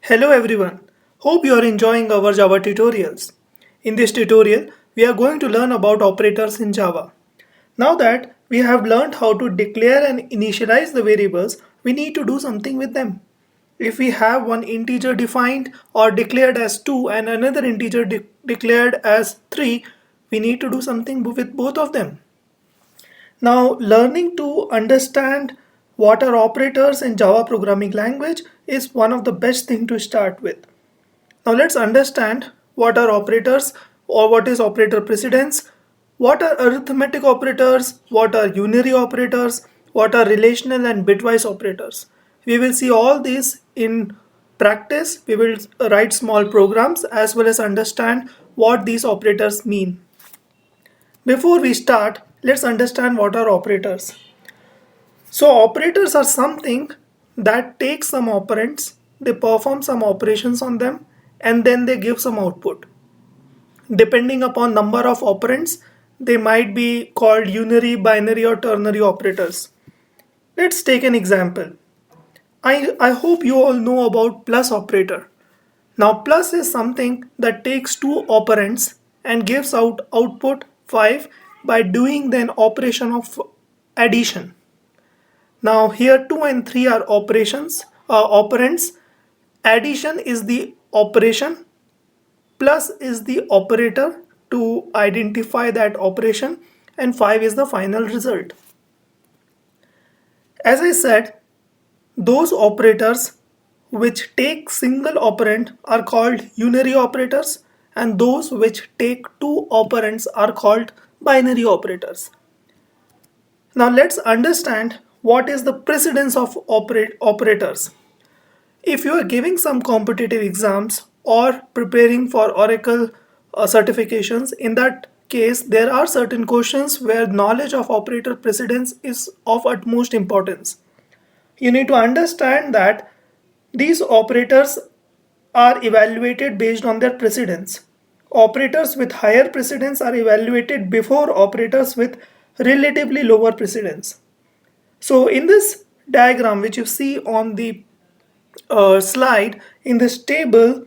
Hello everyone. Hope you are enjoying our Java tutorials. In this tutorial, we are going to learn about operators in Java. Now that we have learned how to declare and initialize the variables, we need to do something with them. If we have one integer defined or declared as 2 and another integer declared as 3, we need to do something with both of them. Now, learning to understand what are operators in Java programming language is one of the best thing to start with. Now let's understand what are operators or what is operator precedence, what are arithmetic operators, what are unary operators, what are relational and bitwise operators. We will see all these in practice. We will write small programs as well as understand what these operators mean. Before we start, let's understand what are operators. So operators are something that takes some operands, they perform some operations on them, and then they give some output. Depending upon number of operands, they might be called unary, binary, or ternary operators. Let's take an example. I hope you all know about plus operator. Now plus is something that takes two operands and gives out output 5 by doing the operation of addition. Now here 2 and 3 are operands. Addition is the operation, plus is the operator to identify that operation, and 5 is the final result. As I said, those operators which take single operand are called unary operators, and those which take two operands are called binary operators. Now let's understand what is the precedence of operators. If you are giving some competitive exams or preparing for Oracle certifications, in that case, there are certain questions where knowledge of operator precedence is of utmost importance. You need to understand that these operators are evaluated based on their precedence. Operators with higher precedence are evaluated before operators with relatively lower precedence. So in this diagram which you see on the slide, in this table,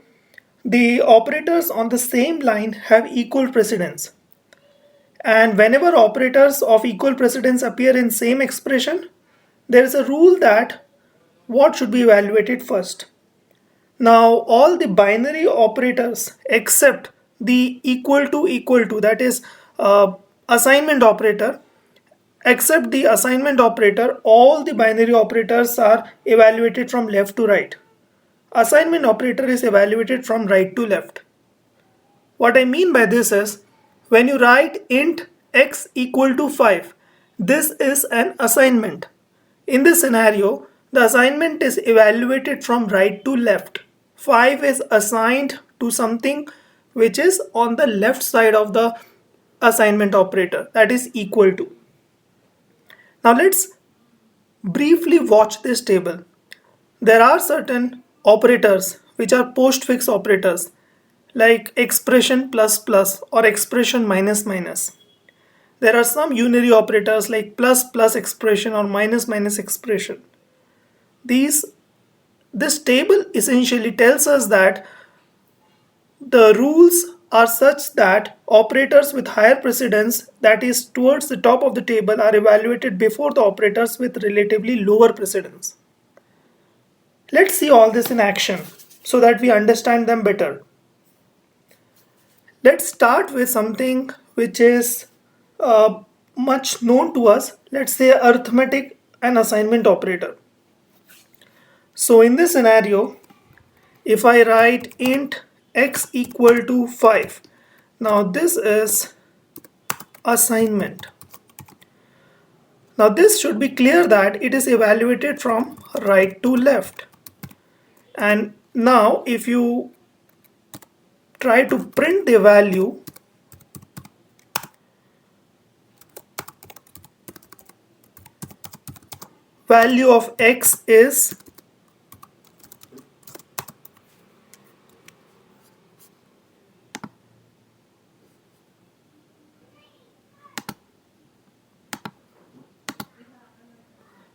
the operators on the same line have equal precedence. And whenever operators of equal precedence appear in same expression, there is a rule that what should be evaluated first. Now all the binary operators except the equal to, that is assignment operator, except the assignment operator, all the binary operators are evaluated from left to right. Assignment operator is evaluated from right to left. What I mean by this is, when you write int x equal to 5, this is an assignment. In this scenario, the assignment is evaluated from right to left. 5 is assigned to something which is on the left side of the assignment operator, that is equal to. Now let's briefly watch this table. There are certain operators which are postfix operators like expression plus plus or expression minus minus. There are some unary operators like plus plus expression or minus minus expression. This table essentially tells us that the rules are such that operators with higher precedence, that is towards the top of the table, are evaluated before the operators with relatively lower precedence. Let's see all this in action so that we understand them better. Let's start with something which is much known to us. Let's say arithmetic and assignment operator. So in this scenario, if I write int x equal to 5, now this is assignment. Now this should be clear that it is evaluated from right to left. And now if you try to print the value of x is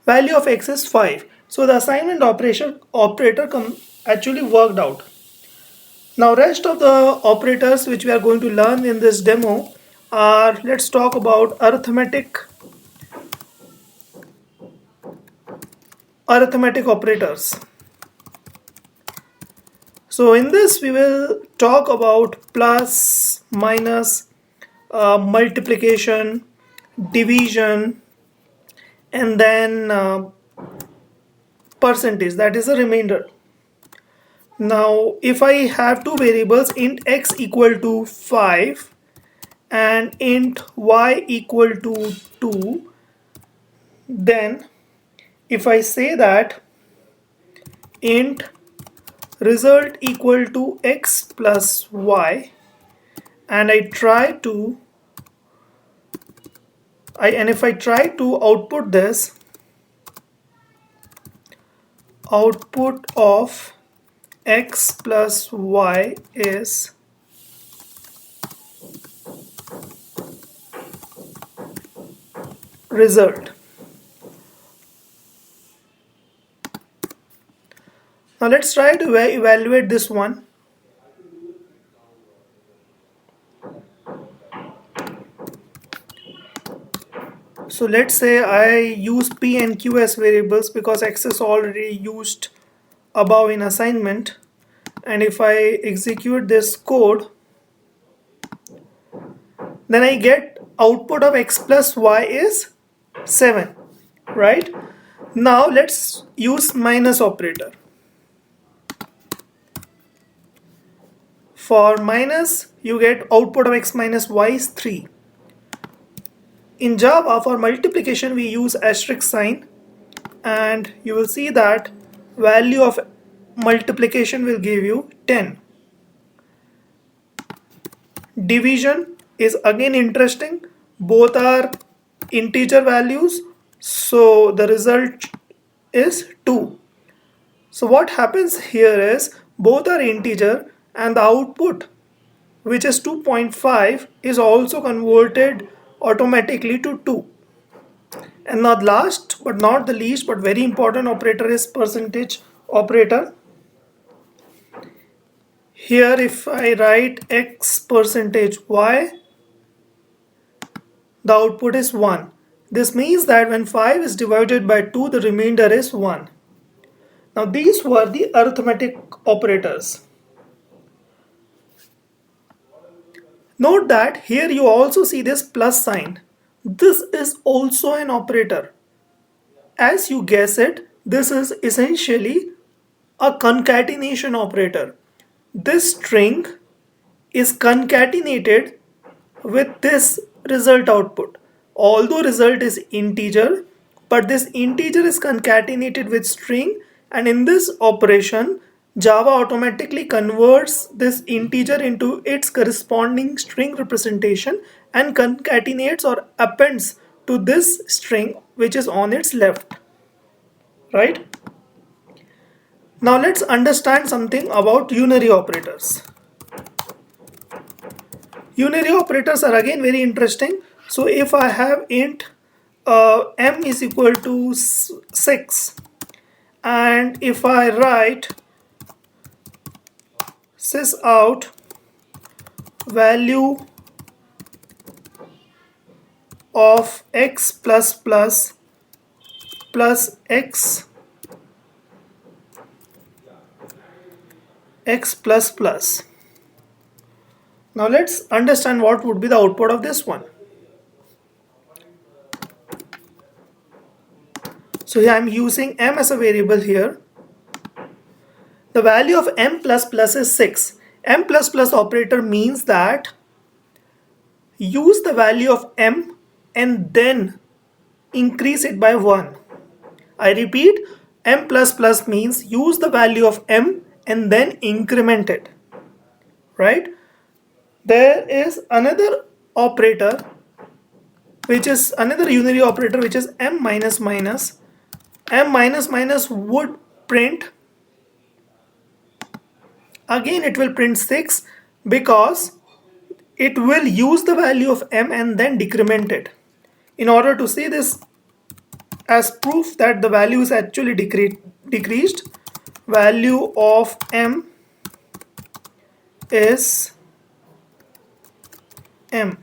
value of x is 5. So the assignment operator actually worked out. Now rest of the operators which we are going to learn in this demo are, let's talk about arithmetic operators. So in this we will talk about plus, minus, multiplication, division, and then percentage, that is a remainder. Now if I have two variables, int x equal to 5 and int y equal to 2, then if I say that int result equal to x plus y, and if I try to output this, output of x plus y is result. Now let's try to evaluate this one. So let's say I use p and q as variables because x is already used above in assignment, and if I execute this code, then I get output of x plus y is 7, right? Now let's use minus operator. For minus, you get output of x minus y is 3. In Java, for multiplication we use asterisk sign, and you will see that value of multiplication will give you 10. Division is again interesting. Both are integer values, so the result is 2. So what happens here is both are integer, and the output, which is 2.5, is also converted automatically to 2. And not last but not the least but very important operator is percentage operator. Here if I write x percentage y, the output is 1. This means that when 5 is divided by 2, the remainder is 1. Now these were the arithmetic operators. Note that here you also see this plus sign. This is also an operator. As you guess it, this is essentially a concatenation operator. This string is concatenated with this result output. Although result is integer, but this integer is concatenated with string, and in this operation Java automatically converts this integer into its corresponding string representation and concatenates or appends to this string which is on its left, right? Now let's understand something about unary operators. Unary operators are again very interesting. So if I have int m is equal to 6, and if I write sys out value of x plus x plus plus. Now let's understand what would be the output of this one. So here I am using m as a variable here. The value of m plus plus is 6. M plus plus operator means that use the value of m and then increase it by 1. I repeat, m plus plus means use the value of m and then increment it, right? There is another operator which is another unary operator, which is m minus minus. M minus minus would print, again it will print 6 because it will use the value of m and then decrement it. In order to see this as proof that the value is actually decreased, value of m is m.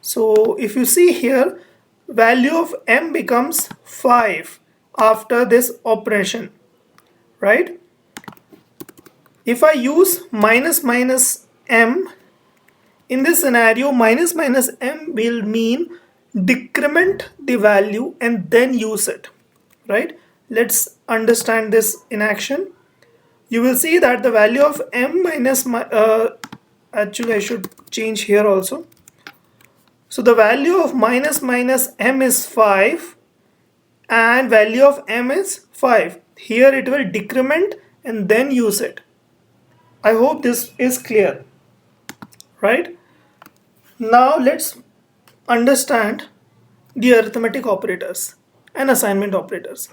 So if you see here, value of m becomes 5 after this operation, right? If I use minus minus m, in this scenario, minus minus m will mean decrement the value and then use it, right? Let's understand this in action. You will see that the value of m minus actually I should change here also. So the value of minus minus m is 5 and value of m is 5. Here it will decrement and then use it. I hope this is clear, right? Now let's understand the arithmetic operators and assignment operators.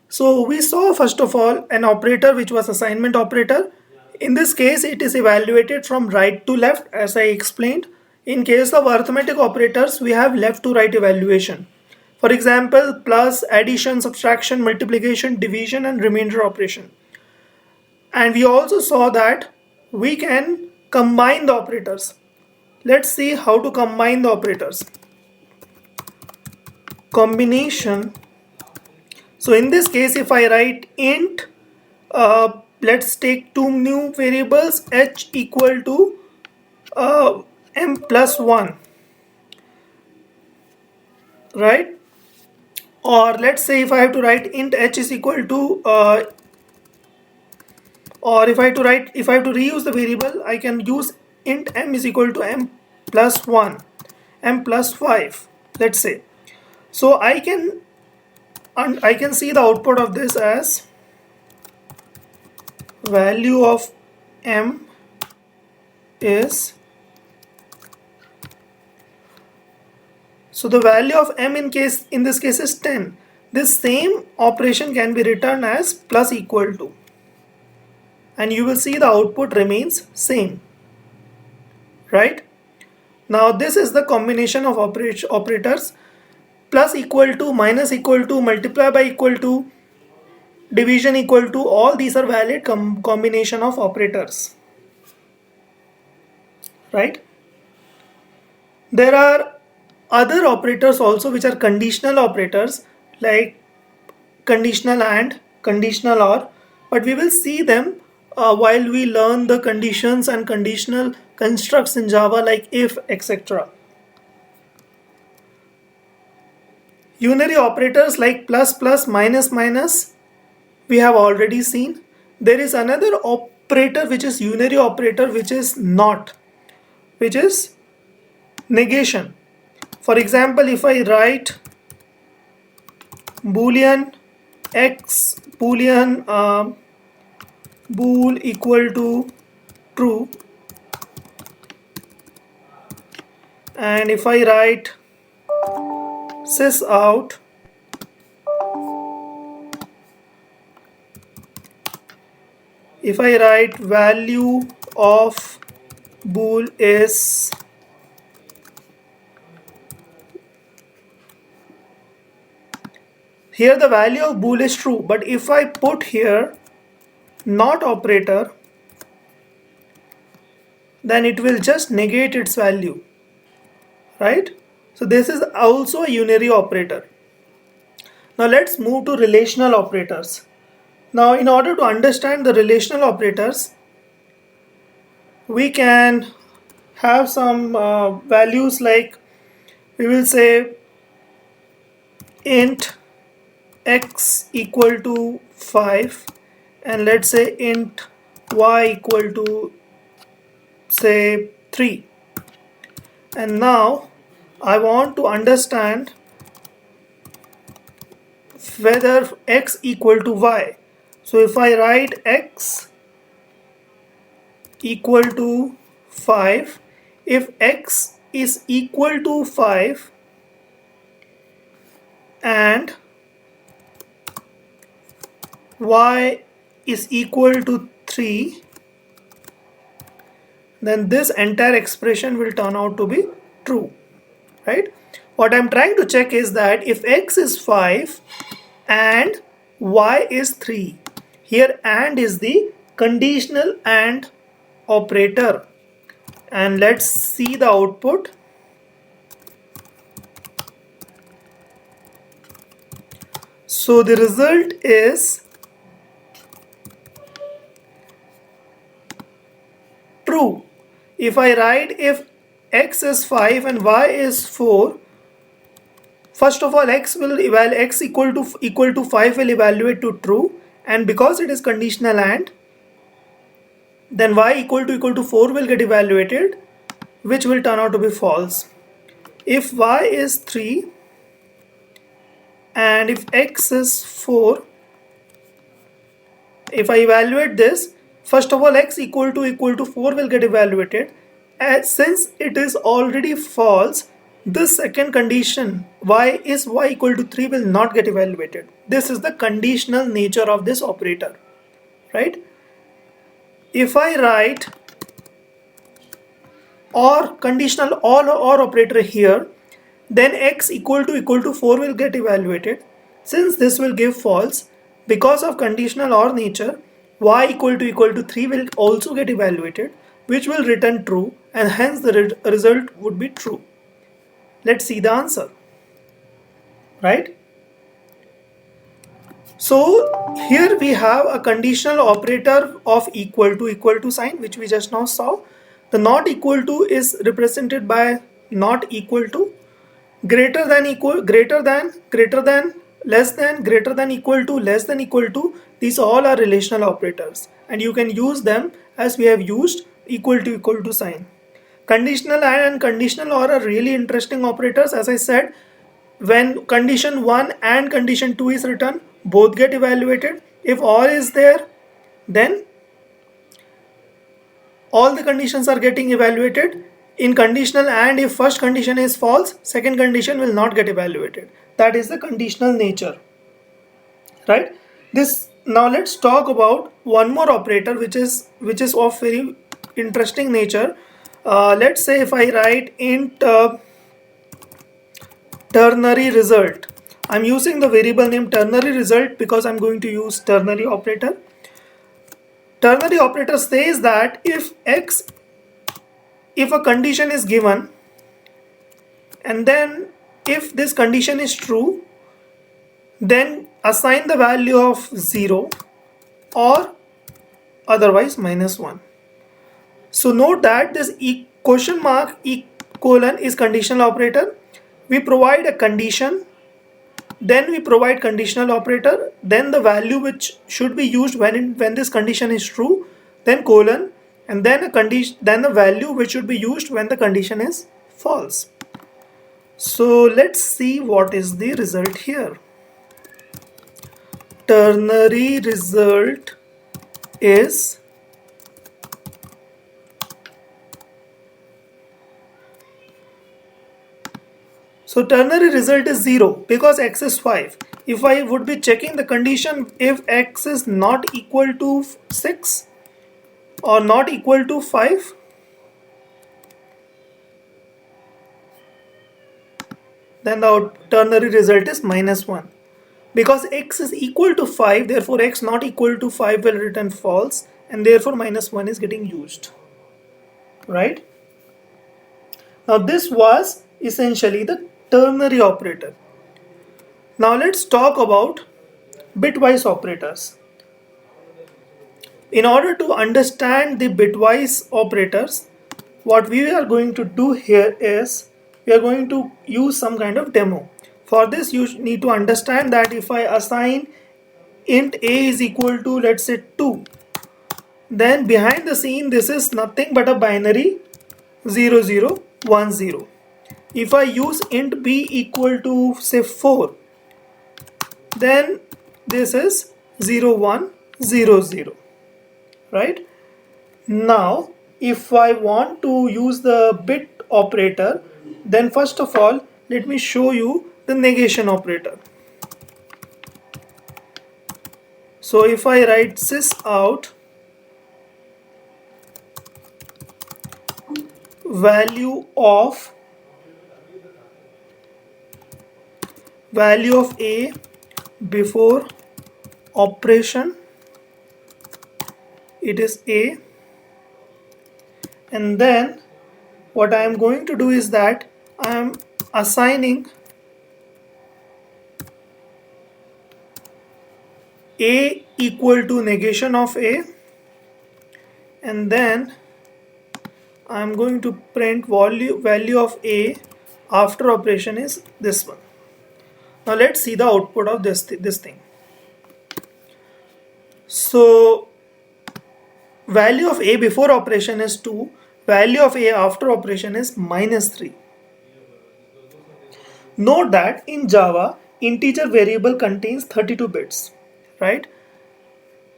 So we saw first of all an operator which was assignment operator. In this case it is evaluated from right to left, as I explained. In case of arithmetic operators we have left to right evaluation. For example, plus, addition, subtraction, multiplication, division and remainder operation. And we also saw that we can combine the operators. Let's see how to combine the operators. Combination. So in this case, if I write int, let's take two new variables, h equal to m plus 1, right? Or let's say if I have to write int h is equal to or if I have to reuse the variable, I can use int m is equal to m plus 1, m plus 5, let's say. So I can see the output of this as value of m is, so the value of m in this case is 10. This same operation can be written as plus equal to, and you will see the output remains same, right? Now this is the combination of operators. Plus equal to, minus equal to, multiply by equal to, division equal to, all these are valid combination of operators, right? There are other operators also which are conditional operators, like conditional and, conditional or, but we will see them while we learn the conditions and conditional constructs in Java, like if, etc. Unary operators like plus plus, minus minus, we have already seen. There is another operator which is unary operator, which is not, which is negation. For example, if I write boolean x boolean bool equal to true, and if I write sys out if I write value of bool is here, the value of bool is true, but if I put here not operator, then it will just negate its value, right? So this is also a unary operator. Now let's move to relational operators. Now in order to understand the relational operators, we can have some values, like we will say int x equal to 5 and let's say int y equal to say 3. And now I want to understand whether x equal to y. So if I write x equal to 5, if x is equal to 5 and y is equal to 3, then this entire expression will turn out to be true, right? What I'm trying to check is that if x is 5 and y is 3, Here AND is the conditional AND operator, and let's see the output. So the result is true. If I write if x is 5 and y is 4, first of all x equal to 5 will evaluate to true, and because it is conditional AND, then y equal to 4 will get evaluated, which will turn out to be false. If y is 3 and if x is 4, if I evaluate this, first of all x equal to 4 will get evaluated. Since it is already false, this second condition y equal to 3 will not get evaluated. This is the conditional nature of this operator, right? If I write or conditional or operator here, then x equal to 4 will get evaluated. Since this will give false, because of conditional or nature, y equal to 3 will also get evaluated, which will return true, and hence the result would be true. Let's see the answer, right? So here we have a conditional operator of equal to sign, which we just now saw. The not equal to is represented by not equal to, greater than equal, greater than, less than, greater than equal to, less than equal to. These all are relational operators, and you can use them as we have used equal to sign. Conditional and conditional or are really interesting operators. As I said, when condition 1 and condition 2 is written, both get evaluated. If or is there, then all the conditions are getting evaluated. In conditional and if first condition is false, second condition will not get evaluated. That is the conditional nature, right? Now let's talk about one more operator which is of very interesting nature. Let's say if I write int ternary result. I'm using the variable name ternary result because I'm going to use ternary operator. Ternary operator says that if a condition is given, and then if this condition is true, then assign the value of 0 or otherwise -1. So note that this question mark colon is conditional operator. We provide a condition, then we provide conditional operator, then the value which should be used when this condition is true, then colon, and then the value which should be used when the condition is false. So let's see what is the result here. Ternary result is ternary result is 0 because x is 5. If I would be checking the condition, if x is not equal to 6 or not equal to 5, then the ternary result is -1. Because x is equal to 5, therefore x not equal to 5 will return false, and therefore -1 is getting used, right? Now this was essentially the ternary operator. Now let's talk about bitwise operators. In order to understand the bitwise operators, what we are going to do here is we are going to use some kind of demo. For this you need to understand that if I assign int a is equal to, let's say, 2, then behind the scene this is nothing but a binary 0 0 1 0. If I use int b equal to, say, 4, then this is 0 1 0 0, right? Now if I want to use the bit operator, then first of all let me show you the negation operator. So if I write sys out value of a before operation, it is A, and then what I am going to do is that I am assigning A equal to negation of A, and then I am going to print value of A after operation is this one. Now let's see the output of this thing. So value of A before operation is 2, value of A after operation is -3. Note that in Java, integer variable contains 32 bits, right?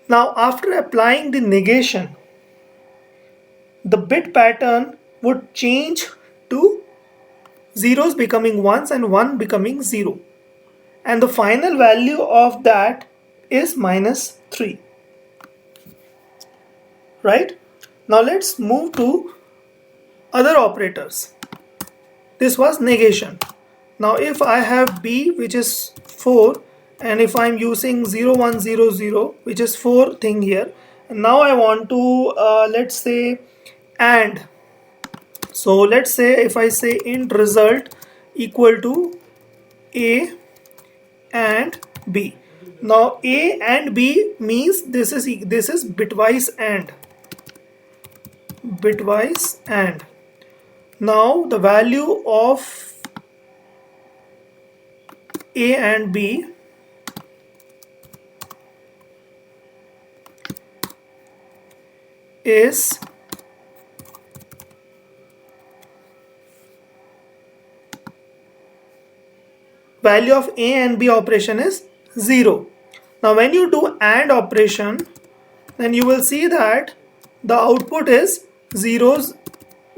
Now after applying the negation, the bit pattern would change to zeros becoming ones and 1 becoming 0. And the final value of that is -3. Right? Now let's move to other operators. This was negation. Now if I have B, which is 4, and if I'm using 0 1 0 0, which is 4 thing here, and now I want to let's say AND. So let's say if I say int result equal to A and B. Now A and B means this is bitwise AND. Bitwise AND. Now the value of A and B is value of A and B operation is 0. Now when you do AND operation, then you will see that the output is 0s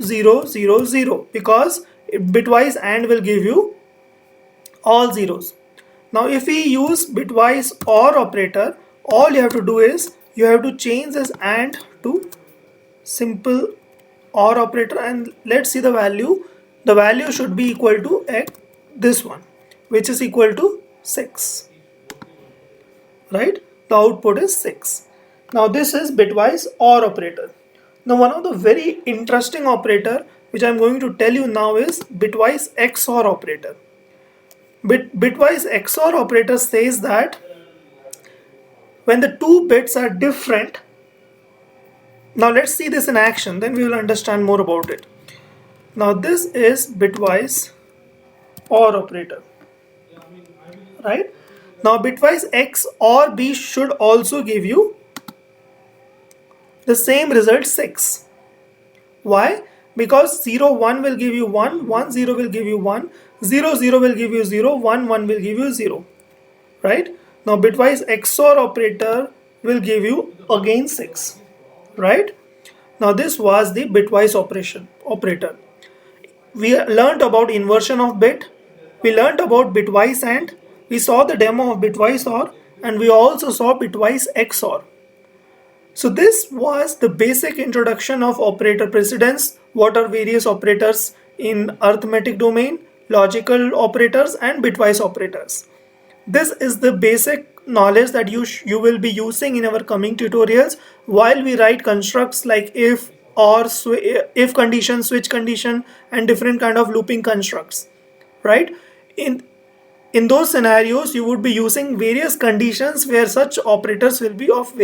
0 0 0, because bitwise AND will give you all zeros. Now if we use bitwise OR operator, all you have to do is you have to change this AND to simple OR operator, and let's see the value. The value should be equal to this one, which is equal to 6, right? The output is 6. Now this is bitwise OR operator. Now one of the very interesting operator which I am going to tell you now is bitwise XOR operator. Bitwise XOR operator says that when the two bits are different, now let's see this in action, then we will understand more about it. Now this is bitwise OR operator, right? Now bitwise X or B should also give you the same result 6. Why? Because 0 1 will give you 1, 1 0 will give you 1, 0 0 will give you 0, 1 1 will give you 0, right? Now bitwise XOR operator will give you again 6, right? Now this was the bitwise operator. We learned about inversion of bit, we learned about bitwise AND, we saw the demo of bitwise OR, and we also saw bitwise XOR. So this was the basic introduction of operator precedence, what are various operators in arithmetic domain, logical operators and bitwise operators. This is the basic knowledge that you will be using in our coming tutorials while we write constructs like if, or, if condition, switch condition, and different kind of looping constructs, right? In those scenarios, you would be using various conditions where such operators will be of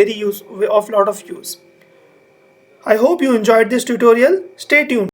lot of use. I hope you enjoyed this tutorial. Stay tuned.